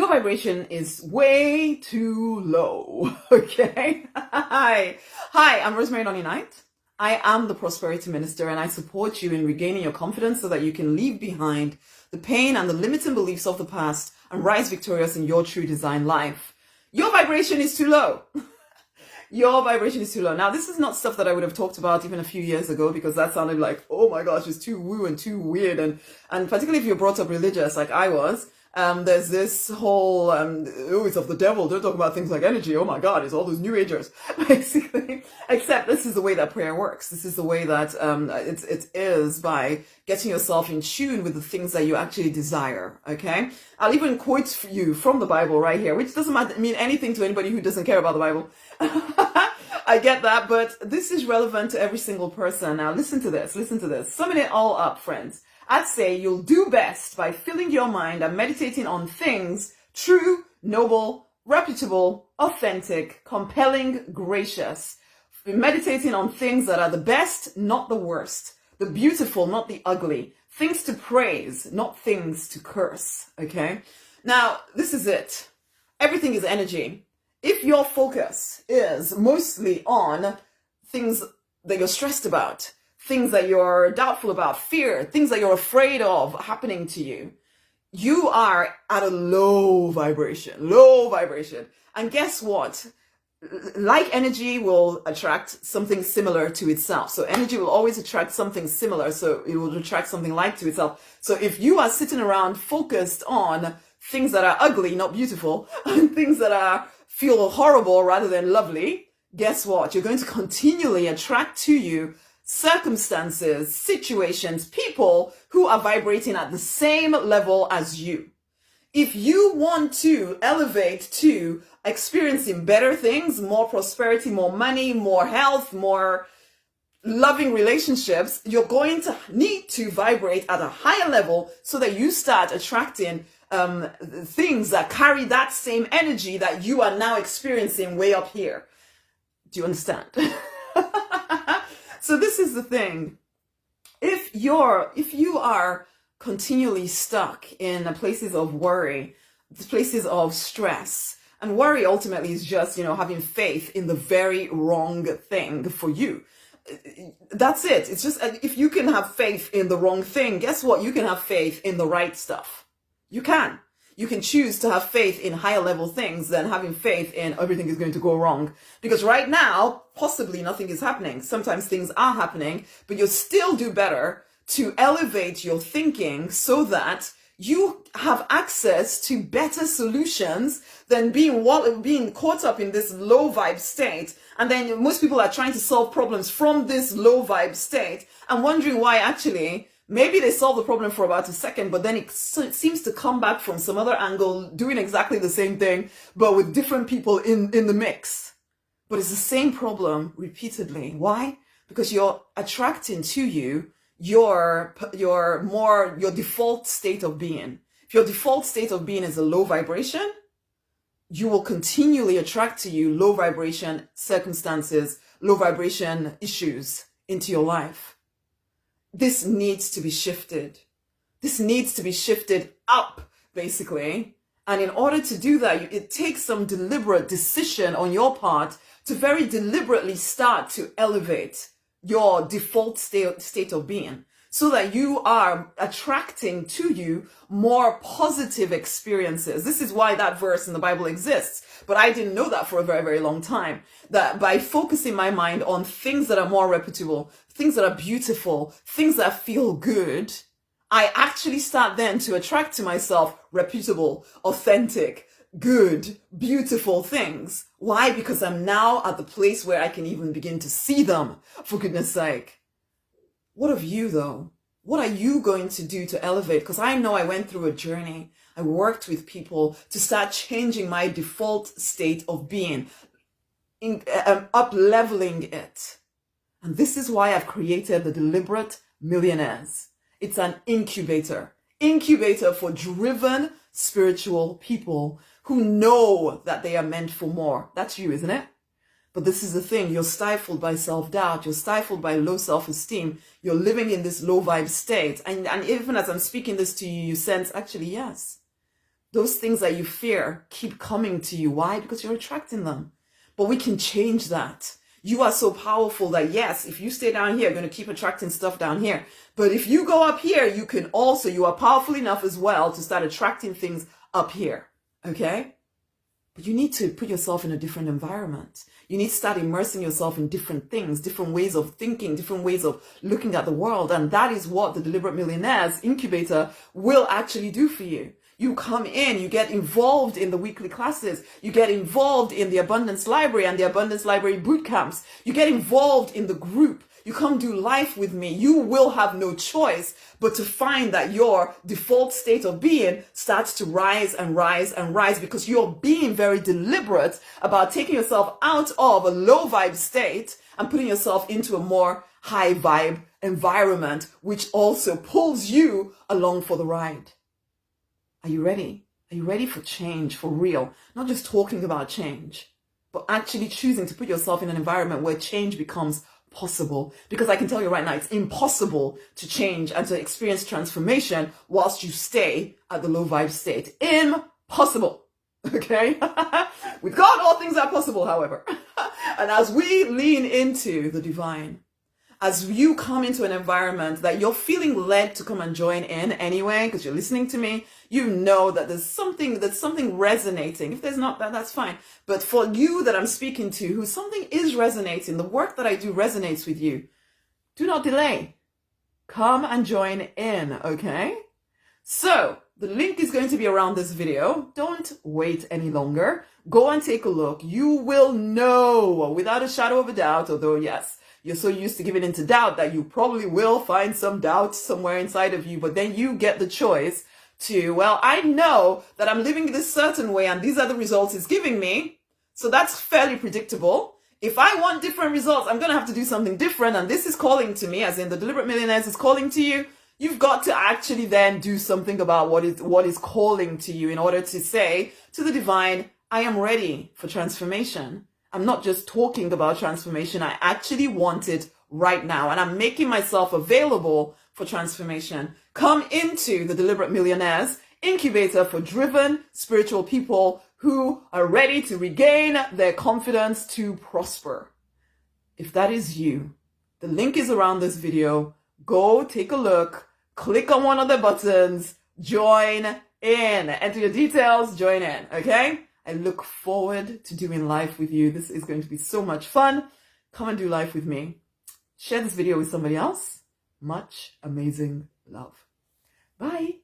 your vibration is way too low, okay? Hi, I'm Rosemary Nonny. I am the Prosperity Minister, and I support you in regaining your confidence so that you can leave behind the pain and the limiting beliefs of the past and rise victorious in your true design life. Your vibration is too low. Your vibration is too low. Now, this is not stuff that I would have talked about even a few years ago, because that sounded like, oh my gosh, it's too woo and too weird. And particularly if you're brought up religious like I was, there's this whole, oh, it's of the devil. Don't talk about things like energy. Oh my God, it's all those new agers, basically. Except this is the way that prayer works. This is the way that it is by getting yourself in tune with the things that you actually desire, okay? I'll even quote for you from the Bible right here, which doesn't mean anything to anybody who doesn't care about the Bible. I get that, but this is relevant to every single person. Now listen to this, Summing it all up, friends. I'd say you'll do best by filling your mind and meditating on things true, noble, reputable, authentic, compelling, gracious. Meditating on things that are the best, not the worst. The beautiful, not the ugly. Things to praise, not things to curse. Okay? Now, this is it. Everything is energy. If your focus is mostly on things that you're stressed about, things that you're doubtful about, fear, things that you're afraid of happening to you, you are at a low vibration. And guess what? Like energy will attract something similar to itself. So energy will always attract something similar. So it will attract something like to itself. So if you are sitting around focused on things that are ugly, not beautiful, and things that feel horrible rather than lovely, guess what? You're going to continually attract to you circumstances, situations, people who are vibrating at the same level as you. If you want to elevate to experiencing better things, more prosperity, more money, more health, more loving relationships, you're going to need to vibrate at a higher level so that you start attracting things that carry that same energy that you are now experiencing way up here. Do you understand? So this is the thing. If you are continually stuck in places of worry, places of stress, and worry ultimately is just, having faith in the very wrong thing for you. That's it. It's just, if you can have faith in the wrong thing, guess what? You can have faith in the right stuff. You can. You can choose to have faith in higher level things than having faith in everything is going to go wrong. Because right now, possibly nothing is happening. Sometimes things are happening, but you'll still do better to elevate your thinking so that you have access to better solutions than being caught up in this low vibe state. And then most people are trying to solve problems from this low vibe state and wondering why actually maybe they solve the problem for about a second, but then it seems to come back from some other angle, doing exactly the same thing, but with different people in the mix. But it's the same problem repeatedly. Why? Because you're attracting to you your default state of being. If your default state of being is a low vibration, you will continually attract to you low vibration circumstances, low vibration issues into your life. This needs to be shifted. This needs to be shifted up, basically. And in order to do that, it takes some deliberate decision on your part to very deliberately start to elevate your default state of being so that you are attracting to you more positive experiences. This is why that verse in the Bible exists. But I didn't know that for a very, very long time. That by focusing my mind on things that are more reputable, things that are beautiful, things that feel good, I actually start then to attract to myself reputable, authentic, good, beautiful things. Why? Because I'm now at the place where I can even begin to see them, for goodness sake. What of you though? What are you going to do to elevate? Because I know I went through a journey. I worked with people to start changing my default state of being, up-leveling it. And this is why I've created the Deliberate Millionaires. It's an incubator for driven spiritual people who know that they are meant for more. That's you, isn't it? But this is the thing, you're stifled by self-doubt, you're stifled by low self-esteem, you're living in this low vibe state. And even as I'm speaking this to you, you sense, actually, yes, Those things that you fear keep coming to you. Why? Because you're attracting them. But we can change that. You are so powerful that yes, if you stay down here, you're going to keep attracting stuff down here. But if you go up here, you are powerful enough as well to start attracting things up here. Okay? But you need to put yourself in a different environment. You need to start immersing yourself in different things, different ways of thinking, different ways of looking at the world. And that is what the Deliberate Millionaires Incubator will actually do for you. You come in, you get involved in the weekly classes, you get involved in the Abundance Library and the Abundance Library boot camps, you get involved in the group, you come do life with me. You will have no choice but to find that your default state of being starts to rise and rise and rise, because you're being very deliberate about taking yourself out of a low vibe state and putting yourself into a more high vibe environment, which also pulls you along for the ride. Are you ready? Are you ready for change, for real? Not just talking about change, but actually choosing to put yourself in an environment where change becomes possible. Because I can tell you right now, it's impossible to change and to experience transformation whilst you stay at the low vibe state. Impossible. Okay? With God, all things are possible, however. And as we lean into the divine, as you come into an environment that you're feeling led to come and join in anyway, because you're listening to me, you know that there's something resonating. If there's not, that's fine. But for you that I'm speaking to, who something is resonating, the work that I do resonates with you, do not delay. Come and join in, okay? So, the link is going to be around this video. Don't wait any longer. Go and take a look. You will know without a shadow of a doubt, although yes, you're so used to giving into doubt that you probably will find some doubt somewhere inside of you, but then you get the choice to, well, I know that I'm living this certain way and these are the results it's giving me. So that's fairly predictable. If I want different results, I'm going to have to do something different. And this is calling to me, as in the Deliberate Millionaires is calling to you. You've got to actually then do something about what is calling to you in order to say to the divine, I am ready for transformation. I'm not just talking about transformation. I actually want it right now. And I'm making myself available for transformation. Come into the Deliberate Millionaires Incubator for driven spiritual people who are ready to regain their confidence to prosper. If that is you, the link is around this video. Go take a look, click on one of the buttons, join in, enter your details, join in, okay? I look forward to doing life with you. This is going to be so much fun. Come and do life with me. Share this video with somebody else. Much amazing love. Bye.